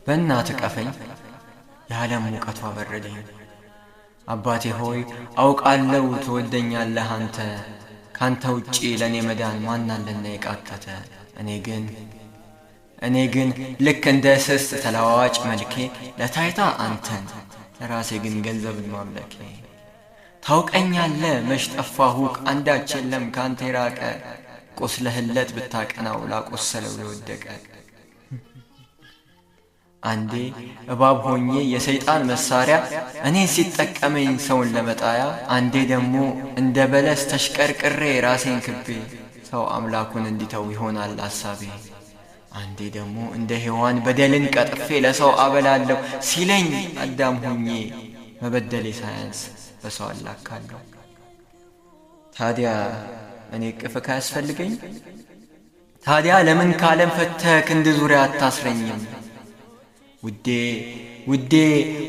በእናትህ ቀፈኝ የዓለም ሙቀቷ በረደኝ። አባቴ ሆይ አውቃለሁ ትወደኛለህ አንተ፣ ካንተ ውጪ ለኔ መዳን ማናለና የቃተተ። እኔ ግን ልክ እንደ እስስት ተለዋዋጭ መልኬ ለታይታ አንተን ለራሴ ግን ገንዘብን ማምለኬ። ታውቀኛለህ መች ጠፋሁህ አንዳች የለም ካንተ የራቀ፣ ቁስለህለት ብታቀናው ላቆሰለው ለወደቀ። አንዴ እባብ ሆኜ የሰይጣን መሳሪያ እኔን ሲጠቀመኝ ሰውን ለመጣያ፣ አንዴ ደግሞ እንደ በለስ ተሽቀርቅሬ ራሴን ክቤ ሰው አምላኩን እንዲተው ይሆናል ሐሳቤ። አንዴ ደግሞ እንደ ሔዋን በደልን ቀጥፌ ለሰው አበላለሁ ሲለኝ አዳም ሆኜ መበደሌ ሳያንስ በሰው አላካለሁ። ታዲያ እኔ ቅፍካ ያስፈልገኝ? ታዲያ ለምን ካለም ፈተህ ክንድ ዙሪያ አታስረኝም?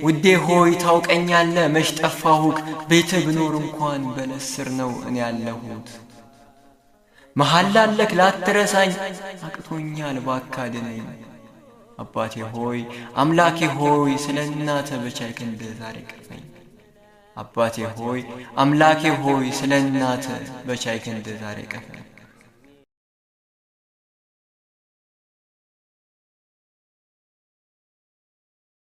ውዴ ሆይ ታውቀኛለህ መች ጠፋሁህ፣ ቤትህ ብኖር እንኳን በለስ ስር ነው እኔ ያለሁት። መሐላለክ ላትረሳኝ አቅቶኛል እባክህ አድነኝ። አባቴ ሆይ አምላኬ ሆይ ስለ እናትህ በቻይ ክንድ ዛሬ ቅፈኝ። አባቴ ሆይ አምላኬ ሆይ ስለ እናትህ በቻይ ክንድ ዛሬ ቅፈኝ።